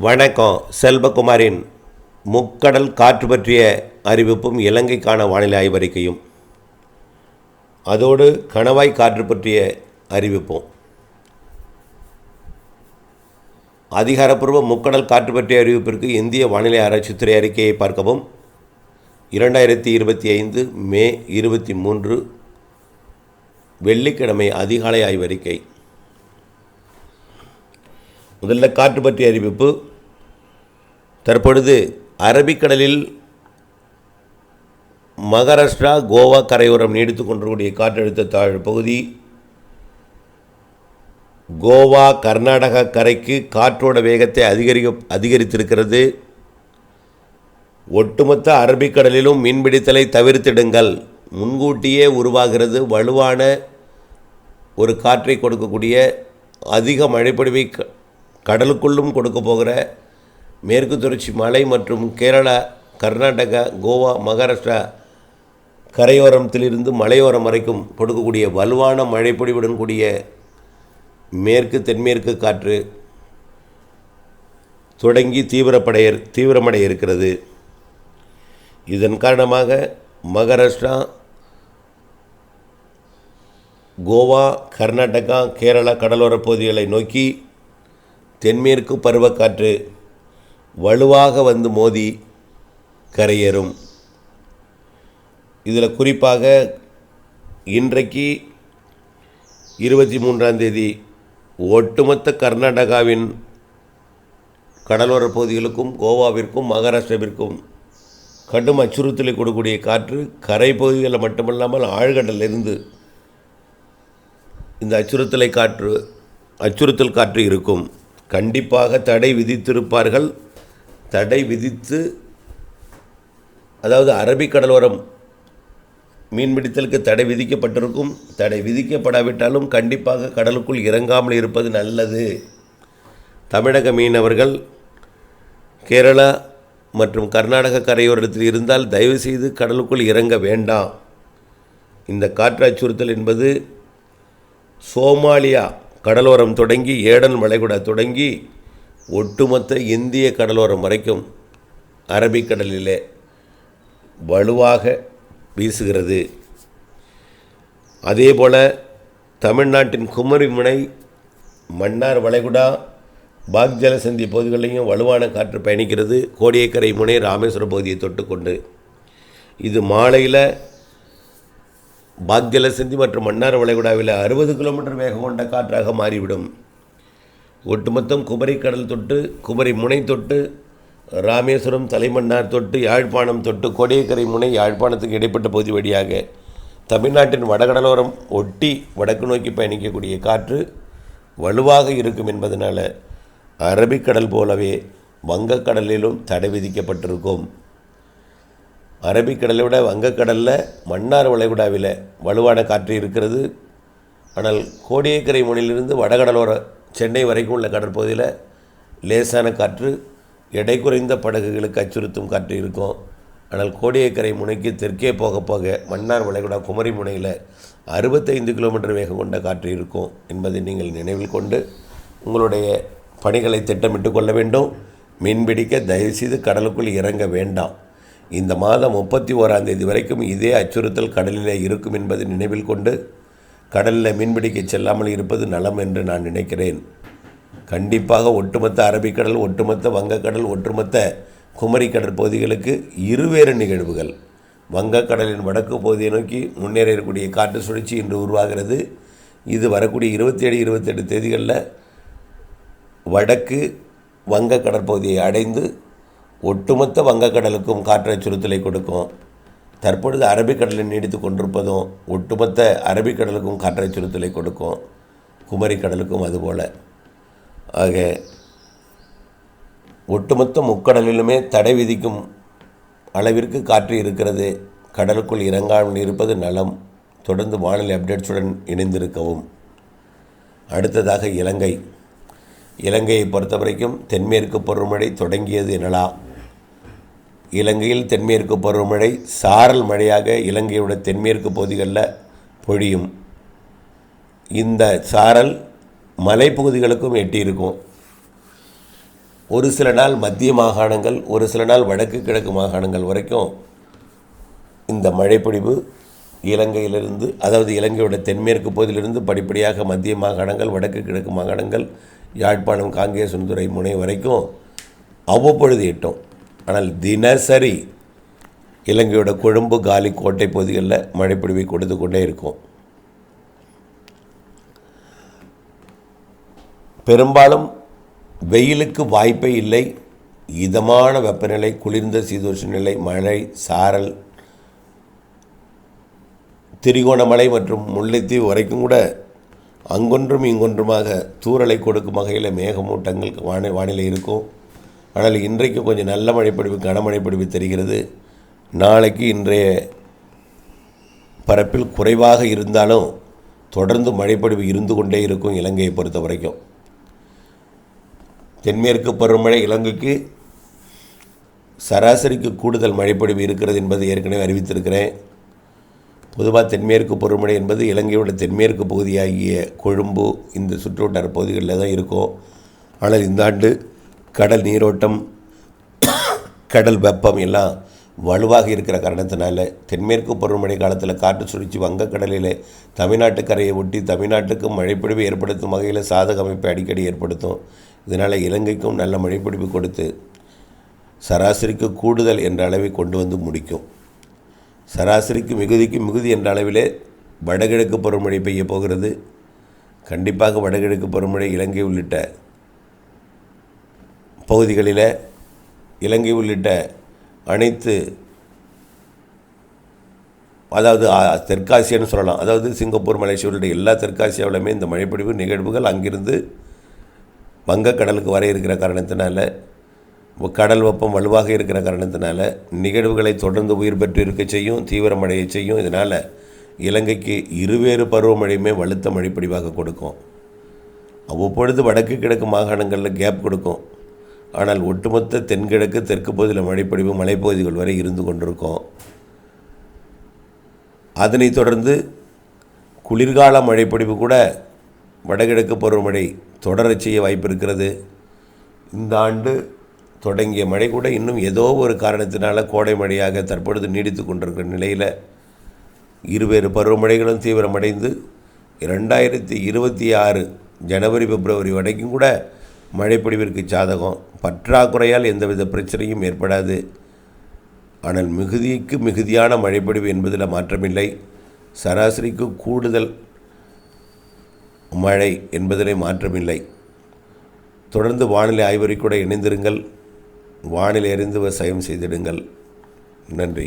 வணக்கம். செல்வகுமாரின் முக்கடல் காற்று பற்றிய அறிவிப்பும் இலங்கைக்கான வானிலை ஆய்வறிக்கையும், அதோடு கணவாய் காற்று பற்றிய அறிவிப்பும். அதிகாரப்பூர்வ முக்கடல் காற்று பற்றிய அறிவிப்பிற்கு இந்திய வானிலை ஆராய்ச்சித்துறை அறிக்கையை பார்க்கவும். 2025 மே 23 வெள்ளிக்கிழமை அதிகாலை ஆய்வறிக்கை. முதல்ல காற்று பற்றிய அறிவிப்பு. தற்பொழுது அரபிக்கடலில் மகாராஷ்டிரா கோவா கரையோரம் நீடித்து கொண்டிருக்கூடிய காற்றழுத்த தாழ்வு பகுதி கோவா கர்நாடகா கரைக்கு காற்றோட வேகத்தை அதிகரித்திருக்கிறது. ஒட்டுமொத்த அரபிக்கடலிலும் மீன்பிடித்தலை தவிர்த்திடுங்கள். முன்கூட்டியே உருவாகிறது வலுவான ஒரு காற்றை கொடுக்கக்கூடிய, அதிக மழைப்பொழிவை கடலுக்குள்ளும் கொடுக்க போகிற மேற்கு தொடர்ச்சி மலை மற்றும் கேரளா, கர்நாடகா, கோவா, மகாராஷ்டிரா கரையோரத்திலிருந்து மலையோரம் வரைக்கும் கொடுக்கக்கூடிய வலுவான மழைப்பொழிவுடன் கூடிய மேற்கு தென்மேற்கு காற்று தொடங்கி தீவிரமடைய இருக்கிறது. இதன் காரணமாக மகாராஷ்டிரா, கோவா, கர்நாடகா, கேரளா கடலோர பகுதிகளை நோக்கி தென்மேற்கு பருவக்காற்று வலுவாக வந்து மோதி கரையேறும். இதில் குறிப்பாக இன்றைக்கு 23ஆம் தேதி ஒட்டுமொத்த கர்நாடகாவின் கடலோர பகுதிகளுக்கும் கோவாவிற்கும் மகாராஷ்டிராவிற்கும் கடும் அச்சுறுத்தலை கொடுக்கக்கூடிய காற்று கரை பகுதிகளில் மட்டுமல்லாமல் ஆழ்கடலிலிருந்து இந்த அச்சுறுத்தல் காற்று இருக்கும். கண்டிப்பாக தடை விதித்திருப்பார்கள். தடை விதித்து, அதாவது அரபிக்கடலோரம் மீன்பிடித்தலுக்கு தடை விதிக்கப்பட்டிருக்கும். தடை விதிக்கப்படாவிட்டாலும் கண்டிப்பாக கடலுக்குள் இறங்காமல் இருப்பது நல்லது. தமிழக மீனவர்கள் கேரளா மற்றும் கர்நாடக கரையோரத்தில் இருந்தால் தயவுசெய்து கடலுக்குள் இறங்க வேண்டாம். இந்த காற்று அச்சுறுத்தல் என்பது சோமாலியா கடலோரம் தொடங்கி ஏடன் வளைகுடா தொடங்கி ஒட்டுமொத்த இந்திய கடலோரம் வரைக்கும் அரபிக்கடலிலே வலுவாக வீசுகிறது. அதேபோல் தமிழ்நாட்டின் குமரிமுனை, மன்னார் வளைகுடா, பாக் ஜலசந்தி பகுதிகளிலையும் வலுவான காற்று பயணிக்கிறது. கோடியக்கரை முனை, ராமேஸ்வரம் பகுதியை தொட்டுக்கொண்டு இது மாலையில் பாக் ஜலசந்தி மற்றும் மன்னார் வளைகுடாவில் 60 கிலோமீட்டர் வேகம் கொண்ட காற்றாக மாறிவிடும். ஒட்டுமொத்தம் குமரி கடல் தொட்டு, குமரி முனை தொட்டு, ராமேஸ்வரம், தலைமன்னார் தொட்டு, யாழ்ப்பாணம் தொட்டு, கோடியக்கரை முனை, யாழ்ப்பாணத்துக்கு இடைப்பட்ட பகுதி வழியாக தமிழ்நாட்டின் வடகடலோரம் ஒட்டி வடக்கு நோக்கி பயணிக்கக்கூடிய காற்று வலுவாக இருக்கும் என்பதனால் அரபிக்கடல் போலவே வங்கக்கடலிலும் தடை விதிக்கப்பட்டிருக்கும். அரபிக்கடலை விட வங்கக்கடலில் மன்னார் வளைகுடாவில் வலுவான காற்று இருக்கிறது. ஆனால் கோடியக்கரை முனையிலிருந்து வடகடலோர சென்னை வரைக்கும் உள்ள கடற்பகுதியில் லேசான காற்று, எடை குறைந்த படகுகளுக்கு அச்சுறுத்தும் காற்று இருக்கும். ஆனால் கோடியக்கரை முனைக்கு தெற்கே போக போக மன்னார் வளைகுடா குமரி முனையில் 65 கிலோமீட்டர் வேகம் கொண்ட காற்று இருக்கும் என்பதை நீங்கள் நினைவில் கொண்டு உங்களுடைய பணிகளை திட்டமிட்டு கொள்ள வேண்டும். மீன்பிடிக்க தயவுசெய்து கடலுக்குள் இறங்க வேண்டாம். இந்த மாதம் 31ஆம் தேதி வரைக்கும் இதே அச்சுறுத்தல் கடலில் இருக்கும் என்பதை நினைவில் கொண்டு கடலில் மீன்பிடிக்க செல்லாமல் இருப்பது நலம் என்று நான் நினைக்கிறேன். கண்டிப்பாக ஒட்டுமொத்த அரபிக்கடல், ஒட்டுமொத்த வங்கக்கடல், ஒட்டுமொத்த குமரி கடற்பகுதிகளுக்கு இருவேறு நிகழ்வுகள். வங்கக்கடலின் வடக்கு பகுதியை நோக்கி முன்னேறக்கூடிய காற்று சுழற்சி இன்று உருவாகிறது. இது வரக்கூடிய 27, 28 தேதிகளில் வடக்கு வங்க கடற்பகுதியை அடைந்து ஒட்டுமொத்த வங்கக்கடலுக்கும் காற்று அச்சுறுத்தலை கொடுக்கும். தற்பொழுது அரபிக்கடலில் நீடித்து கொண்டிருப்பதும் ஒட்டுமொத்த அரபிக்கடலுக்கும் காற்று அச்சுறுத்தலை கொடுக்கும். குமரி கடலுக்கும் அதுபோல். ஆக ஒட்டுமொத்த முக்கடலிலுமே தடை விதிக்கும் அளவிற்கு காற்று இருக்கிறது. கடலுக்குள் இறங்காமல் இருப்பது நலம். தொடர்ந்து வானிலை அப்டேட்ஸுடன் இணைந்திருக்கவும். அடுத்ததாக இலங்கையை பொறுத்த வரைக்கும் தென்மேற்கு பருவமழை தொடங்கியது எனலாம். இலங்கையில் தென்மேற்கு பருவமழை சாரல் மழையாக இலங்கையோட தென்மேற்கு பகுதிகளில் பொழியும். இந்த சாரல் மலைப்பகுதிகளுக்கும் எட்டியிருக்கும். ஒரு சில நாள் மத்திய மாகாணங்கள், ஒரு சில நாள் வடக்கு கிழக்கு மாகாணங்கள் வரைக்கும் இந்த மழைப்பொழிவு இலங்கையிலிருந்து, அதாவது இலங்கையோட தென்மேற்கு பகுதியிலிருந்து படிப்படியாக மத்திய மாகாணங்கள், வடக்கு கிழக்கு மாகாணங்கள், யாழ்ப்பாணம், காங்கேசன்துறை முனை வரைக்கும் அவ்வப்பொழுது எட்டும். ஆனால் தினசரி இலங்கையோட கொழும்பு, காலி, கோட்டை பகுதிகளில் மழைப்பொழிவை கொடுத்து கொண்டே இருக்கும். பெரும்பாலும் வெயிலுக்கு வாய்ப்பே இல்லை. இதமான வெப்பநிலை, குளிர்ந்த சீதோஷ்ண நிலை, மழை, சாரல், திரிகோணமலை மற்றும் முல்லைத்தீவு வரைக்கும் கூட அங்கொன்றும் இங்கொன்றுமாக தூறலை கொடுக்கும் வகையில் மேகமூட்டங்கள் வானிலை இருக்கும். ஆனால் இன்றைக்கு கொஞ்சம் நல்ல மழைப்பொழிவு, கனமழைப்பொழிவு தெரிகிறது. நாளைக்கு இன்றைய பரப்பில் குறைவாக இருந்தாலும் தொடர்ந்து மழைப்பொழிவு இருந்து கொண்டே இருக்கும். இலங்கையை பொறுத்த வரைக்கும் தென்மேற்கு பருவமழை இலங்கைக்கு சராசரிக்கு கூடுதல் மழைப்பொழிவு இருக்கிறது என்பதை ஏற்கனவே அறிவித்திருக்கிறேன். பொதுவாக தென்மேற்கு பருவமழை என்பது இலங்கையோட தென்மேற்கு பகுதியாகிய கொழும்பு, இந்த சுற்றுவட்டார பகுதிகளில் தான் இருக்கும். ஆனால் இந்த ஆண்டு கடல் நீரோட்டம், கடல் வெப்பம் எல்லாம் வலுவாக இருக்கிற காரணத்தினால தென்மேற்கு பருவமழை காலத்தில் காற்று சுழற்சி வங்கக்கடலில் தமிழ்நாட்டு கரையை ஒட்டி தமிழ்நாட்டுக்கும் மழைப்பொழிவு ஏற்படுத்தும் வகையில் சாதக அமைப்பை அடிக்கடி ஏற்படுத்தும். இதனால் இலங்கைக்கும் நல்ல மழைப்பொழிவு கொடுத்து சராசரிக்கு கூடுதல் என்ற அளவை கொண்டு வந்து முடிக்கும். சராசரிக்கு மிகுதிக்கு மிகுதி என்ற அளவிலே வடகிழக்கு பருவமழை பெய்ய போகிறது. கண்டிப்பாக வடகிழக்கு பருவமழை இலங்கை உள்ளிட்ட பகுதிகளில், இலங்கை உள்ளிட்ட அனைத்து, அதாவது தெற்காசியான்னு சொல்லலாம், அதாவது சிங்கப்பூர், மலேசியா உள்ளிட்ட எல்லா தெற்காசியாவிலுமே இந்த மழைப்பொழிவு நிகழ்வுகள் அங்கிருந்து வங்கக்கடலுக்கு வர இருக்கிற காரணத்தினால, கடல் வெப்பம் வலுவாக இருக்கிற காரணத்தினால நிகழ்வுகளை தொடர்ந்து உயிர் பெற்று இருக்க செய்யும், தீவிரமடையை செய்யும். இதனால் இலங்கைக்கு இருவேறு பருவமழையுமே வலுத்த மழைப்பொழிவாக கொடுக்கும். அவ்வப்பொழுது வடக்கு கிழக்கு மாகாணங்களில் கேப் கொடுக்கும். ஆனால் ஒட்டுமொத்த தென்கிழக்கு, தெற்கு பகுதியில் மழைப்பொழிவு மலைப்பகுதிகள் வரை இருந்து கொண்டிருக்கும். அதனைத் தொடர்ந்து குளிர்கால மழைப்பொழிவு கூட வடகிழக்கு பருவமழை தொடரச் செய்ய வாய்ப்பு இருக்கிறது. இந்த ஆண்டு தொடங்கிய மழை கூட இன்னும் ஏதோ ஒரு காரணத்தினால கோடை மழையாக தற்பொழுது நீடித்து கொண்டிருக்கிற நிலையில் இருவேறு பருவமழைகளும் தீவிரமடைந்து 2026 ஜனவரி, பிப்ரவரி வரைக்கும் கூட மழைப்பொழிவிற்கு சாதகம். பற்றாக்குறையால் எந்தவித பிரச்சனையும் ஏற்படாது. ஆனால் மிகுதிக்கு மிகுதியான மழைப்பொழிவு என்பதில் மாற்றமில்லை. சராசரிக்கு கூடுதல் மழை என்பதிலே மாற்றமில்லை. தொடர்ந்து வானிலை ஆய்வறிக்கையோடு இணைந்திருங்கள். வானிலை அறிந்து விவசாயம் செய்திடுங்கள். நன்றி.